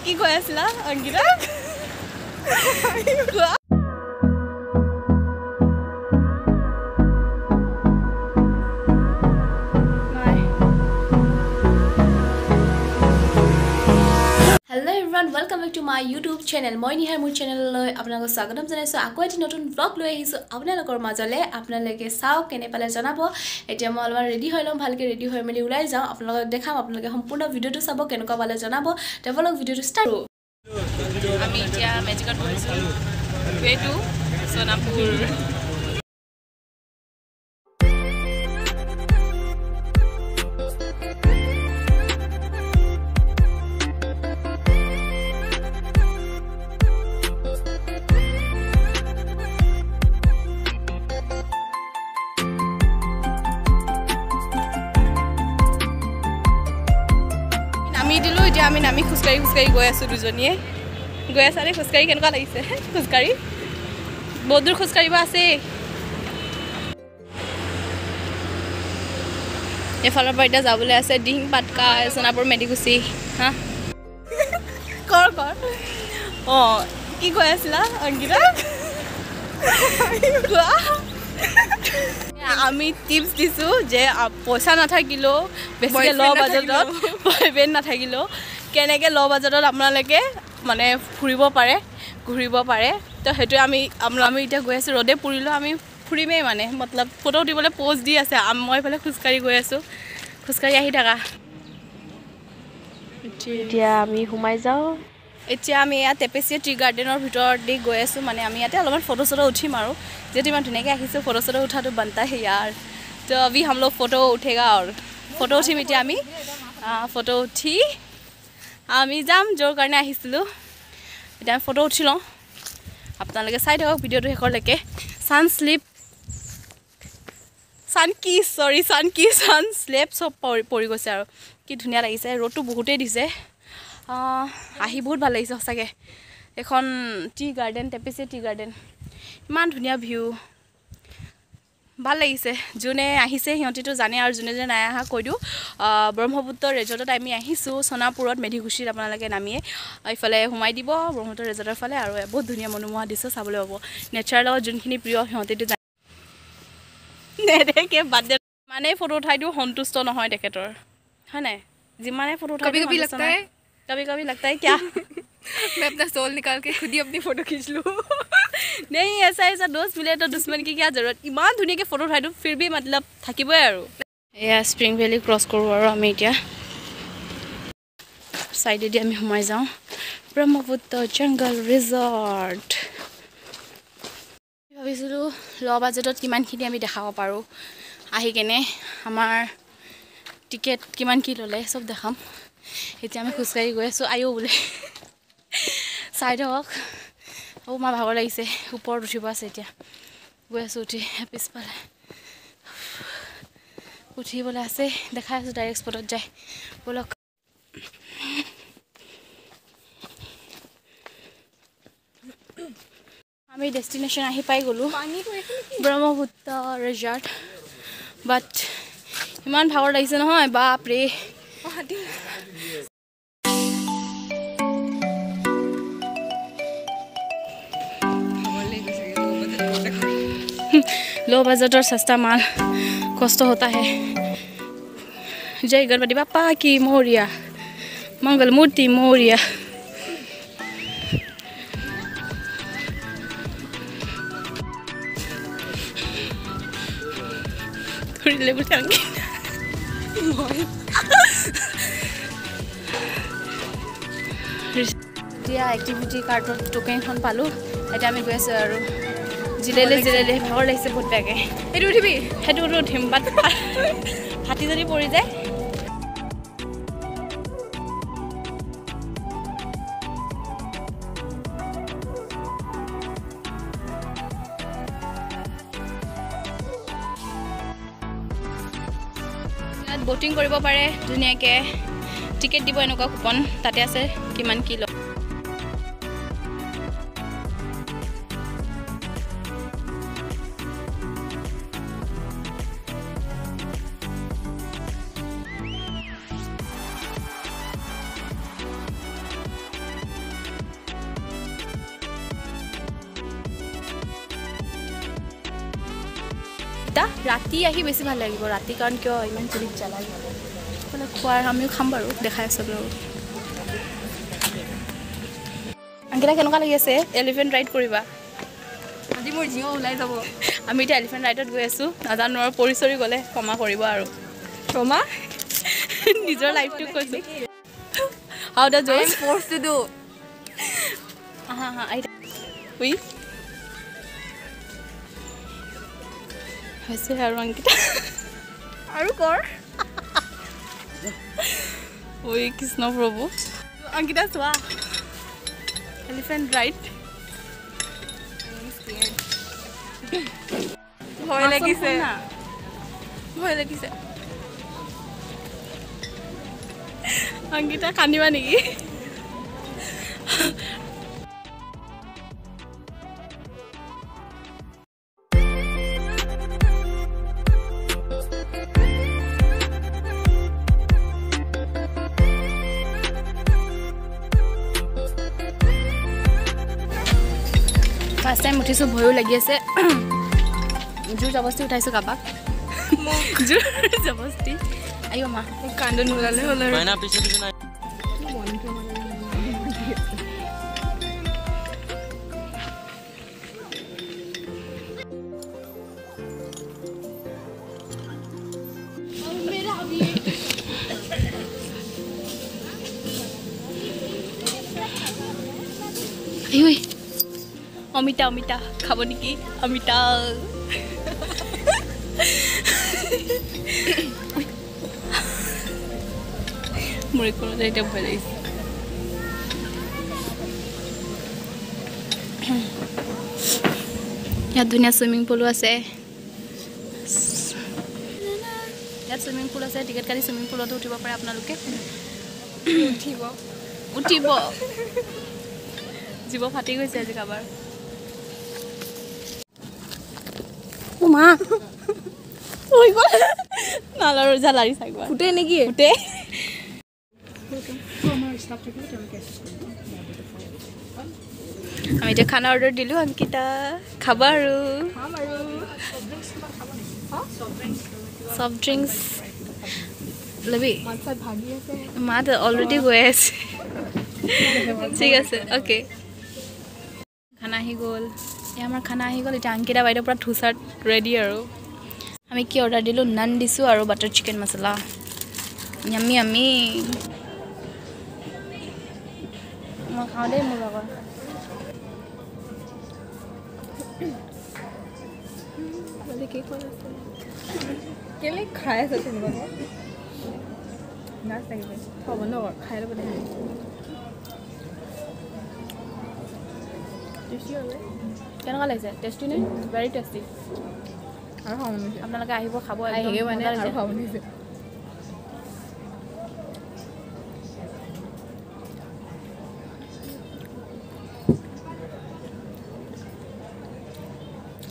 কি কৈ আছিলা Ankita Hello everyone, welcome back to my YouTube channel. Moi Nihar মোৰ চেনেললৈ আপোনালোকক স্বাগতম জনাইছো। আকৌ এটি নতুন ব্লগ লৈ আহিছো আপোনালোকৰ মাজলৈ। আপোনালোকে চাওক কেনে পালে জনাব। এতিয়া মই অলপ ৰেডি হৈ লম, ভালকে ৰেডি হৈ মেলি ওলাই যাওঁ। আপোনালোকক দেখাম, আপোনালোকে সম্পূৰ্ণ ভিডিওটো চাব, কেনেকুৱা পালে জনাব। তেৱলক ভিডিওটো ষ্টাৰ্ট কৰো। আমি এতিয়া মেজিকত বহিছো। Way to Sonapur. আমি নামি খুচকাৰি গৈ আছো দুজনীয়ে গৈ আছাৰে খুচকাৰি কেনেকুৱা লাগিছে খুচকাৰি বহুত দূৰ খুচকাৰিব আছে এফালৰ পৰা এতিয়া যাবলৈ আছে ডিং পাটকা সোনাপুৰ মেডিকুচি হা কৰ কি কৈ আছিলা অংকিতা আমি টিপস দিছো যে পইচা নাথাকিলেও বেছিকে ল বাজেটত বয়ফ্ৰেণ্ড নাথাকিলেও কেনেকে ল বাজেটত আপোনালোকে মানে ফুৰিব পাৰে ঘূৰিব পাৰে তো সেইটো আমি এতিয়া গৈ আছো ৰ'দে পুৰিলেও আমি ফুৰিমেই মানে মতলব ফটো উঠিবলৈ পোজ দি আছে মই এইফালে খোজকাঢ়ি গৈ আছো খোজকাঢ়ি আহি থাকা এতিয়া আমি সোমাই যাওঁ এতিয়া আমি ইয়াত টেপেচিয়া টি গাৰ্ডেনৰ ভিতৰত দি গৈ আছো মানে আমি ইয়াতে অলপমান ফটো চটো উঠিম আৰু যেতি ইমান ধুনীয়াকৈ আহিছোঁ ফটো চটো উঠাটো बनता है यार तो अभी हम लोग फोटो उठेगा और फोटो उठिम এতিয়া আমি फोटो उठी আমি যাম যোৰ কাৰণে আহিছিলোঁ এতিয়া আমি फोटो উঠি লওঁ আপোনালোকে চাই থাকক ভিডিওটো শেষলৈকে সান স্লেপ সব পৰি গৈছে আৰু কি ধুনীয়া লাগিছে ৰ'দটো বহুতেই দিছে আহি বহুত ভাল লাগিছে সঁচাকৈ এখন tea garden Tepesia tea garden ইমান ধুনীয়া ভিউ ভাল লাগিছে যোনে আহিছে সিহঁতিটো জানে আৰু যোনে নাই আহা কৈ দিওঁ ব্ৰহ্মপুত্ৰ ৰিজৰ্টত আমি আহিছোঁ সোনাপুৰত মেধিকুচিত আপোনালোকে নামিয়ে এইফালে সোমাই দিব ব্ৰহ্মপুত্ৰ ৰিজৰ্টৰ ফালে আৰু বহুত ধুনীয়া মনোমোহা দৃশ্য চাবলৈ পাব নেচাৰৰ লগত যোনখিনি প্ৰিয় সিহঁতিটো জানে নেদেখে বাদে মানে ফটো উঠাই দিওঁ সন্তুষ্ট নহয় তেখেতৰ হয় নাই যিমানে ফটো উঠাই कभी लगता है क्या मैं अपना सोल निकाल के खुद ही अपनी फोटो खींच लूँ नहीं ऐसा दोस्त मिले तो दुश्मन की क्या जरूरत इमान धुनिया के फोटो उठाई फिर भी मतलब থাকিবই আৰু এয়া স্প্ৰিং ভেলি ক্ৰছ কৰোঁ আৰু আমি এতিয়া সাইডেদি আমি সোমাই যাওঁ ব্ৰহ্মপুত্ৰ জংগল ৰিজৰ্ট ভাবিছিলোঁ ল বাজেটত কিমানখিনি আমি দেখাব পাৰোঁ আহি কেনে আমাৰ টিকেট কিমান কি ল'লে চব দেখাম এতিয়া আমি খোজকাঢ়ি গৈ আছোঁ আয়ো বোলে চাই থাকক মা ভাগৰ লাগিছে ওপৰত উঠিব আছে এতিয়া গৈ আছোঁ উঠি পিছফালে উঠিবলৈ আছে দেখাই আছোঁ ডাইৰেক্ট স্পটত যায় ব'লক আমি ডেষ্টিনেশ্যন আহি পাই গ'লোঁ ব্ৰহ্মপুত্ৰ ৰিজৰ্ট বাট ইমান ভাগৰ লাগিছে নহয় বাপৰে लो बजट और सस्ता माल कष्ट होता है जय गणपति बापा की मोरिया मंगल मूर्ति मोरिया এতিয়া এক্টিভিটি কাৰ্ডত টোকেনখন পালোঁ এতিয়া আমি গৈ আছোঁ আৰু জিলেলে ভাগৰ লাগিছে বহুত বেয়াকৈ সেইটো উঠিবি সেইটো উঠিম বাট ফাটি যদি পৰি যায় ইয়াত বটিং কৰিব পাৰে ধুনীয়াকৈ টিকেট দিব এনেকুৱা কুপন তাতে আছে কিমান কি লয় অংকিতা ৰাতি আহি বেছি ভাল লাগিব ৰাতি কাৰণ কিয় ইমান চুলিত জ্বালাই মানে খোৱাৰ আমিও খাম বাৰু দেখাই আছোঁ আপোনালোকক অংকিতা কেনেকুৱা লাগি আছে এলিফেণ্ট ৰাইড কৰিবা আজি মোৰ জিও ওলাই যাব আমি এতিয়া এলিফেণ্ট ৰাইডত গৈ আছোঁ নাজানো আৰু পৰিচৰি গ'লে ক্ষমা কৰিব আৰু ক্ষমা নিজৰ লাইফটো কৈছোঁ হাউ দ্য জ'জ ফ'ৰ্চ টু ডু হা হা উই হৈছে আৰু অংকিতা আৰু কৰ ঐ কৃষ্ণ প্ৰভু অংকিতা চোৱা এলিফেণ্ট ৰাইড ভয় লাগিছে ভয় লাগিছে অংকিতা কান্দিবা নেকি ফাৰ্ষ্ট টাইম উঠিছোঁ ভয়ো লাগি আছে জোৰ জবস্তি উঠাইছোঁ কাবাক জোৰ জবস্তি আহিব মা কান্দ নোলালে হ'ল আৰু আহিবই অমিতা অমিতা খাব নেকি অমিতা মোৰ কৰোঁতে এতিয়া ভয় লাগিছে ইয়াত ধুনীয়া চুইমিং পুলো আছে ইয়াত চুইমিং পুল আছে টিকেট কাটি চুইমিং পুলতো উঠিব পাৰে আপোনালোকে উঠিব উঠিব জীৱ ফাটি গৈছে আজি কাবাৰ মা হৈ গ'ল নালাৰ জালাৰি চাই গ'ল ফুটে নেকি ফুটে আমি এতিয়া খানা অৰ্ডাৰ দিলোঁ অংকিতা খাবা আৰু চফ্ট ড্ৰিংকছ ল'বি মাত অলৰেডি গৈ আছে ঠিক আছে অ'কে খানা আহি গ'ল এই আমাৰ খানা আহি গ'ল এতিয়া অংকিতা বাইদেউ পূৰা থোচাত ৰেডি আৰু আমি কি অৰ্ডাৰ দিলোঁ নান দিছোঁ আৰু বাটাৰ চিকেন মছলা য়ামি য়ামি মই খাওঁ দেই মোৰ লগত কেলে খাই আছে তেনেকুৱা নাচ লাগিব হ'ব ন খাই ল'ব দে কেনেকুৱা লাগিছে টেষ্টি নে ভেৰি টেষ্টি আৰু খাব মন গৈছে আপোনালোকে আহিব খাব আহিগে মানে আৰু খাব মন গৈছে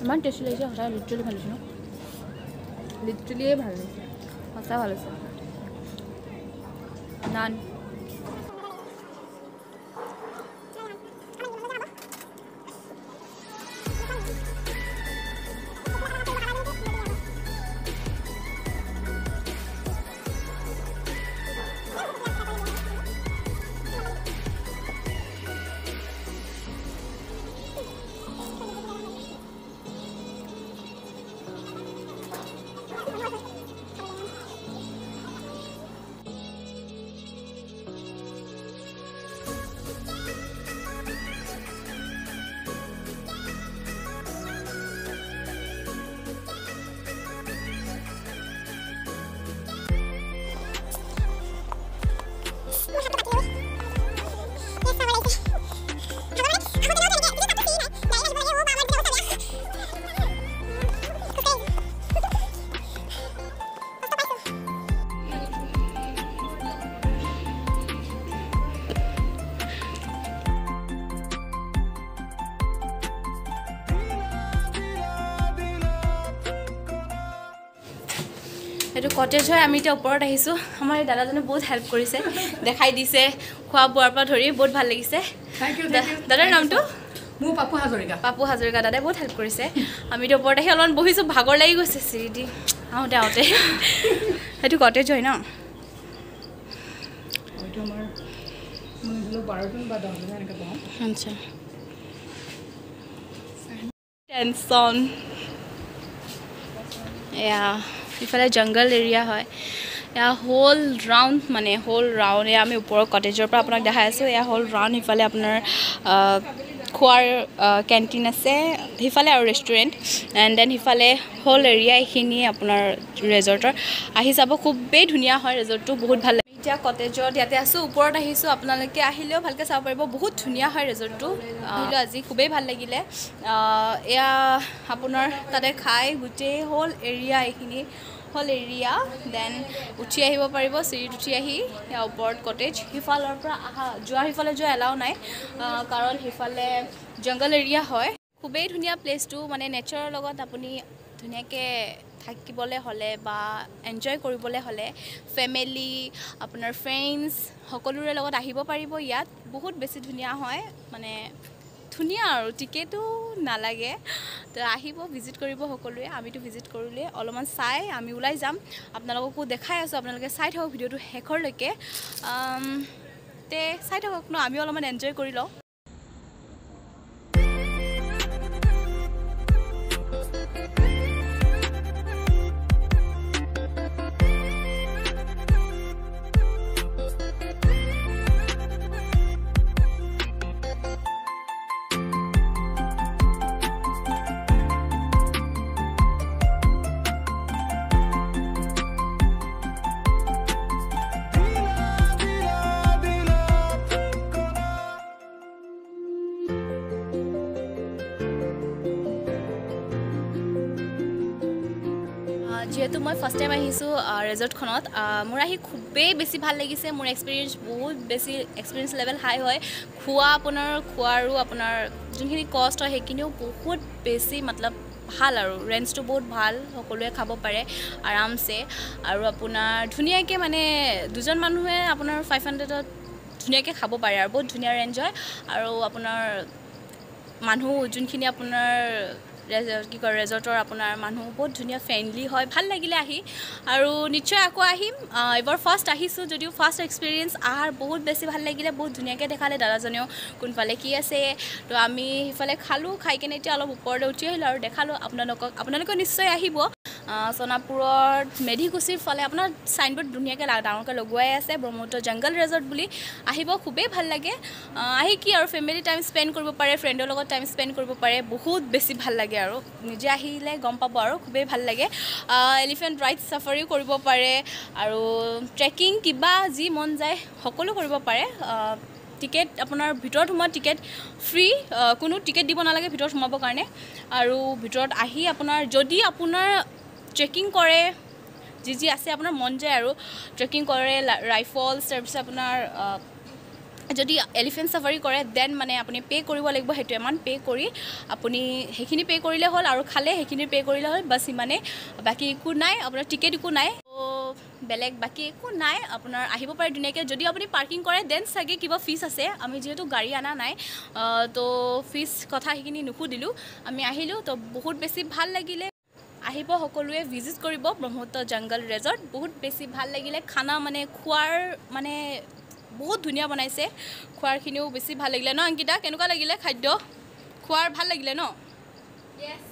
ইমান টেষ্টি লাগিছে সঁচাই লিটাৰেলি ভাল হৈছে ন লিটাৰেলিয়ে ভাল লাগিছে সঁচাই ভাল হৈছে নান এইটো কটেজ হয় আমি এতিয়া ওপৰত আহিছোঁ আমাৰ এই দাদাজনে বহুত হেল্প কৰিছে দেখাই দিছে খোৱা বোৱাৰ পৰা ধৰি বহুত ভাল লাগিছে দাদাৰ নামটো মোৰ পাপু হাজৰিকা দাদাই বহুত হেল্প কৰিছে আমিতো ওপৰত আহি অলপমান বহিছোঁ ভাগৰ লাগি গৈছে চিৰি দি আহোঁতে সেইটো কটেজ হয় ন আচ্ছা টেনশ্যন এয়া ইফালে জংগল এৰিয়া হয় এয়া হোল ৰাউণ্ড মানে হোল ৰাউণ্ড এয়া আমি ওপৰৰ কটেজৰ পৰা আপোনাক দেখাই আছোঁ এয়া হোল ৰাউণ্ড সিফালে আপোনাৰ খোৱাৰ কেণ্টিন আছে সিফালে আৰু ৰেষ্টুৰেণ্ট এণ্ড দেন সিফালে হোল এৰিয়া এইখিনিয়ে আপোনাৰ ৰেজৰ্টৰ আহি যাব খুবেই ধুনীয়া হয় ৰেজৰ্টটো বহুত ভাল লাগে এতিয়া কটেজত ইয়াতে আছোঁ ওপৰত আহিছোঁ আপোনালোকে আহিলেও ভালকৈ চাব পাৰিব বহুত ধুনীয়া হয় ৰেজৰ্টটো আহিলেও আজি খুবেই ভাল লাগিলে এয়া আপোনাৰ তাতে খাই গোটেই হোল এৰিয়া এইখিনি হোল এৰিয়া দেন উঠি আহিব পাৰিব চিৰিত উঠি আহি ইয়াৰ ওপৰত কটেজ সিফালৰ পৰা সিফালে যোৱা এলাও নাই কাৰণ সিফালে জংগল এৰিয়া হয় খুবেই ধুনীয়া প্লেচটো মানে নেচাৰৰ লগত আপুনি ধুনীয়াকৈ থাকিবলৈ হ'লে বা এনজয় কৰিবলৈ হ'লে ফেমিলি আপোনাৰ ফ্ৰেণ্ডছ সকলোৰে লগত আহিব পাৰিব ইয়াত বহুত বেছি ধুনীয়া হয় মানে ধুনীয়া আৰু টিকেটো নালাগে তো আহিব ভিজিট কৰিব সকলোৱে আমিতো ভিজিট কৰিলে অলপমান চাই আমি ওলাই যাম আপোনালোককো দেখাই আছোঁ আপোনালোকে চাই থাকক ভিডিঅ'টো শেষৰলৈকে তে চাই থাকক ন আমি অলপমান এনজয় কৰি লওঁ যিহেতু মই ফাৰ্ষ্ট টাইম আহিছোঁ ৰেজৰ্টখনত মোৰ আহি খুবেই বেছি ভাল লাগিছে মোৰ এক্সপিৰিয়েঞ্চ বহুত বেছি এক্সপিৰিয়েঞ্চ লেভেল হাই হয় খোৱাৰো আপোনাৰ যোনখিনি কষ্ট হয় সেইখিনিও বহুত বেছি মতলব ভাল আৰু ৰেঞ্জটো বহুত ভাল সকলোৱে খাব পাৰে আৰামছে আৰু আপোনাৰ ধুনীয়াকৈ মানে দুজন মানুহে আপোনাৰ 500ত ধুনীয়াকৈ খাব পাৰে আৰু বহুত ধুনীয়া ৰেঞ্জ হয় আৰু আপোনাৰ মানুহ যোনখিনি আপোনাৰ কি কয় ৰেজৰ্টৰ আপোনাৰ মানুহ বহুত ধুনীয়া ফ্ৰেণ্ডলি হয় ভাল লাগিলে আহি আৰু নিশ্চয় আকৌ আহিম এবাৰ ফাৰ্ষ্ট আহিছোঁ যদিও ফাৰ্ষ্ট এক্সপিৰিয়েঞ্চ আহাৰ বহুত বেছি ভাল লাগিলে বহুত ধুনীয়াকৈ দেখালে দাদাজনেও কোনফালে কি আছে তো আমি সিফালে খালোঁ খাই কেনে এতিয়া অলপ ওপৰলৈ উঠি আহিলোঁ আৰু দেখালোঁ আপোনালোকে নিশ্চয় আহিব সোণাপুৰত মেধিকুছিৰ ফালে আপোনাৰ চাইনবোৰ্ড ধুনীয়াকৈ ডাঙৰকৈ লগোৱাই আছে ব্ৰহ্মপুত্ৰ জংগল ৰেজৰ্ট বুলি আহিব খুবেই ভাল লাগে আহি কি আৰু ফেমিলি টাইম স্পেণ্ড কৰিব পাৰে ফ্ৰেণ্ডৰ লগত টাইম স্পেণ্ড কৰিব পাৰে বহুত বেছি ভাল লাগে আৰু নিজে আহিলে গম পাব আৰু খুবেই ভাল লাগে এলিফেণ্ট ৰাইড চাফাৰীও কৰিব পাৰে আৰু ট্ৰেকিং কিবা যি মন যায় সকলো কৰিব পাৰে টিকেট আপোনাৰ ভিতৰত সোমোৱা টিকেট ফ্ৰী কোনো টিকেট দিব নালাগে ভিতৰত সোমাবৰ কাৰণে আৰু ভিতৰত আহি আপোনাৰ যদি আপোনাৰ ট্ৰেকিং কৰে যি আছে আপোনাৰ মন যায় আৰু ট্ৰেকিং কৰে ৰাইফলছ তাৰপিছত আপোনাৰ যদি এলিফেণ্ট চাফাৰী কৰে দেন মানে আপুনি পে' কৰিব লাগিব সেইটো এমাউণ্ট পে' কৰি আপুনি সেইখিনি পে' কৰিলে হ'ল আৰু খালে সেইখিনি পে' কৰিলে হ'ল বাছ ইমানেই বাকী একো নাই আপোনাৰ টিকেট একো নাই বেলেগ বাকী একো নাই আপোনাৰ আহিব পাৰে ধুনীয়াকৈ যদি আপুনি পাৰ্কিং কৰে দেন চাগে কিবা ফিজ আছে আমি যিহেতু গাড়ী অনা নাই তো ফিজ কথা সেইখিনি নুসুধিলোঁ আমি আহিলোঁ তো বহুত বেছি ভাল লাগিলে আহিব সকলোৱে ভিজিট কৰিব ব্ৰহ্মপুত্ৰ জংগল ৰেজৰ্ট বহুত বেছি ভাল লাগিলে খানা মানে খোৱাৰ মানে বহুত ধুনীয়া বনাইছে খোৱাৰখিনিও বেছি ভাল লাগিলে ন অংকিতা কেনেকুৱা লাগিলে খাদ্য খোৱাৰ ভাল লাগিলে ন য়েছ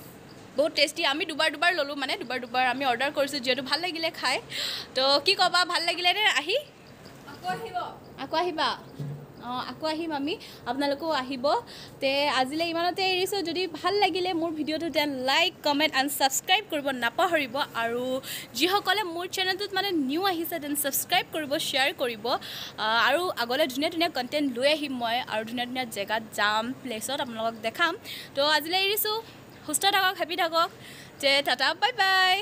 বহুত টেষ্টি আমি দুবাৰ ল'লোঁ মানে দুবাৰ আমি অৰ্ডাৰ কৰিছোঁ যিহেতু ভাল লাগিলে খাই তো কি ক'বা ভাল লাগিলে নে আহি আকৌ আহিবা আকৌ আহিম আমি আপোনালোকেও আহিব তে আজিলৈ ইমানতে এৰিছোঁ যদি ভাল লাগিলে মোৰ ভিডিঅ'টো then like comment and subscribe কৰিব নাপাহৰিব আৰু যিসকলে মোৰ চেনেলটোত মানে নিউ আহিছে দেন ছাবস্ক্ৰাইব কৰিব শ্বেয়াৰ কৰিব আৰু আগলৈ ধুনীয়া কণ্টেণ্ট লৈ আহিম মই আৰু ধুনীয়া জেগাত যাম প্লেছত আপোনালোকক দেখাম তো আজিলৈ এৰিছোঁ সুস্থ থাকক হেপী থাকক তে টাটা বাই বাই